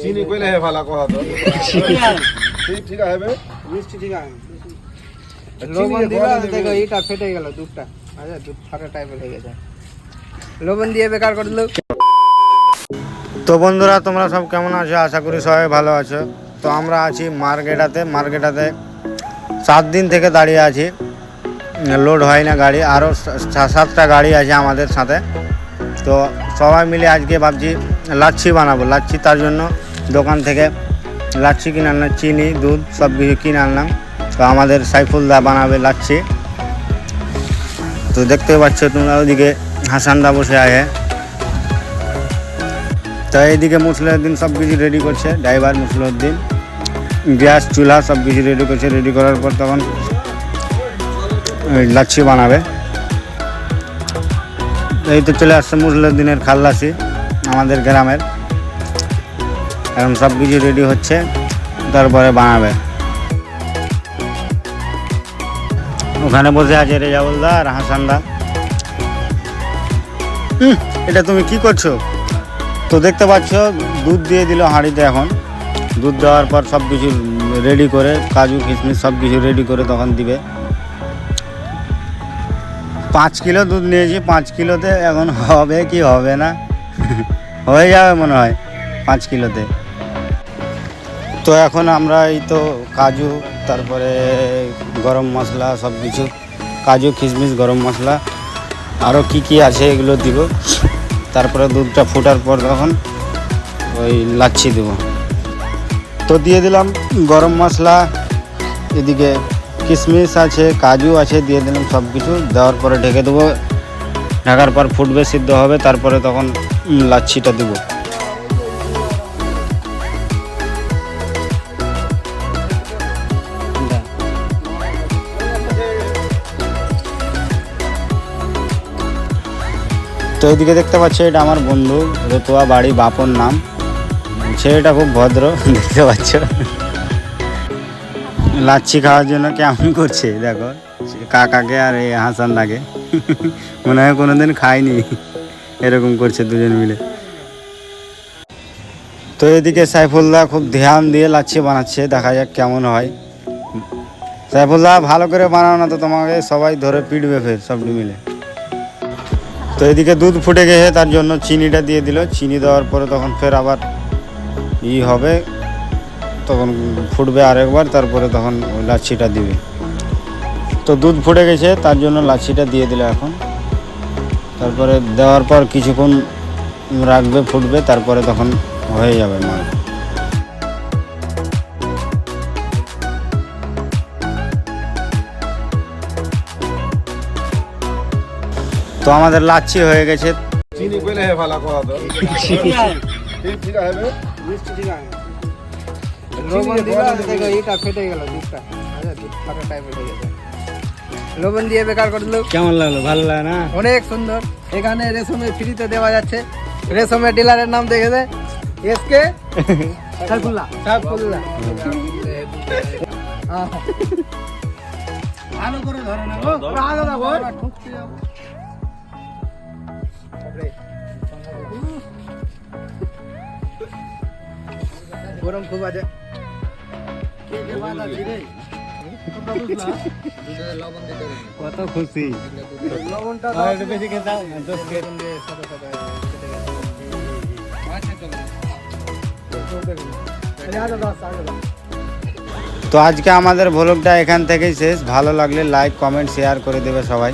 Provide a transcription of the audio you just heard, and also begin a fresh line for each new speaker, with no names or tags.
চিনি কইলে হে ভালো কথা তো ঠিক আছে
মিষ্টি ঠিক আছে লবণ দিলা দেখো এটা ফেটে গেল দুধটা আচ্ছা দুধ ফাটা টাইপের হয়ে গেছে লবণ দিয়ে বেকার করে দিলো।
তো বন্ধুরা তোমরা সব কেমন আছো? আশা করি সবাই ভালো আছো। তো আমরা আছি মার্কেটাতে 7 দিন থেকে দাঁড়িয়ে আছি, লোড হয় না গাড়ি, আরও 7টা গাড়ি আছে আমাদের সাথে। তো সবাই মিলে আজকে ভাবছি লাচ্ছি বানাবো। লাচ্ছি তার জন্য দোকান থেকে লাচ্ছি কিনে আনলাম, চিনি দুধ সব কিছু কিনে আনলাম। তো আমাদের সাইফুলদা বানাবে লাচ্ছি। তো দেখতে পাচ্ছ তোমরা ওদিকে হাসানদা বসে আছে। তো এইদিকে মুসলিউদ্দিন সব কিছু রেডি করছে, ড্রাইভার মুসলিউদ্দিন গ্যাস চুলা সব কিছু রেডি করছে। রেডি করার পর তখন লাচ্ছি বানাবে। এই তো চলে আসছে মুসলিউদ্দিনের খাল্লাসি আমাদের গ্রামের। এখন সব কিছু রেডি হচ্ছে, তারপরে বানাবে। ওখানে বসে আছে রেজাউলদা আর হাসানদা। এটা তুমি কি করছো? তো দেখতে পাচ্ছ দুধ দিয়ে দিল হাঁড়িতে। এখন দুধ দেওয়ার পর সব কিছু রেডি করে, কাজু কিশমিশ সব কিছু রেডি করে তখন দিবে। 5 কিলো দুধ নিয়েছি, 5 কিলোতে এখন হবে কি হবে না হয়ে যাবে মনে হয় 5 কিলোতে। তো এখন আমরা এই তো কাজু, তারপরে গরম মশলা সব কিছু, কাজু কিশমিশ গরম মশলা আরও কি আছে এগুলো দিব। তারপরে দুধটা ফোটার পর তখন ওই লাচ্ছি দেবো। তো দিয়ে দিলাম গরম মশলা, এদিকে কিশমিশ আছে, কাজু আছে, দিয়ে দিলাম সব কিছু। দেওয়ার পরে ঢেকে দেবো। ঢাকার পর ফুটবে, সিদ্ধ হবে, তারপরে তখন লাচ্ছিটা দেবো। তো এইদিকে দেখতে পাচ্ছি এটা আমার বন্ধু রতুয়া, বাড়ি বাপন নাম। ছেলেটা খুব ভদ্র, দেখতে পাচ্ছ। লাচ্ছি খাওয়ার জন্য কেমন করছে দেখো, কাকাকে আর এই হাসানদাকে। মনে হয় কোনোদিন খাইনি, এরকম করছে দুজন মিলে। তো এদিকে সাইফুলদা খুব ধ্যান দিয়ে লাচ্ছি বানাচ্ছে, দেখা যাক কেমন হয়। সাইফুলদা ভালো করে বানাও না তো তোমাকে সবাই ধরে পিটবে ফের সবটি মিলে। তো এদিকে দুধ ফুটে গেছে, তার জন্য চিনিটা দিয়ে দিল। চিনি দেওয়ার পরে তখন ফের আবার হবে, তখন ফুটবে আরেকবার, তারপরে তখন ওই লাচ্ছিটা দিবে। তো দুধ ফুটে গেছে, তার জন্য লাচ্ছিটা দিয়ে দিল এখন। তারপরে দেওয়ার পর কিছুক্ষণ রাখবে, ফুটবে, তারপরে তখন হয়ে যাবে মাল। তো আমাদের লাচ্ছি হয়ে গেছে।
চিনি কইলে হে ভালো কথা তো ঠিক আছে
মিষ্টি ঠিক আছে লবণ দিলা দেখো এটা ফেটে গেল দুধটা আচ্ছা দুধ ফাটা টাইপের হয়ে গেছে লবণ দিয়ে বেকার করে দিলো।
কেমন লাগলো? ভালো লাগে না?
অনেক সুন্দর। এখানে রেশমের ফ্রিতে দেওয়া যাচ্ছে। রেশমের ডিলারের নাম দেখেছে এসকে সাইফুল্লাহ। ভালো করে ধরে না ও ভালো না গো ঠুকতে যাও। গরম খুব আছে।
কত খুশি,
লবণটা
বেশি খেতাম। তো আজকে আমাদের ভ্লগটা এখান থেকেই শেষ। ভালো লাগলে লাইক কমেন্ট শেয়ার করে দেবে সবাই।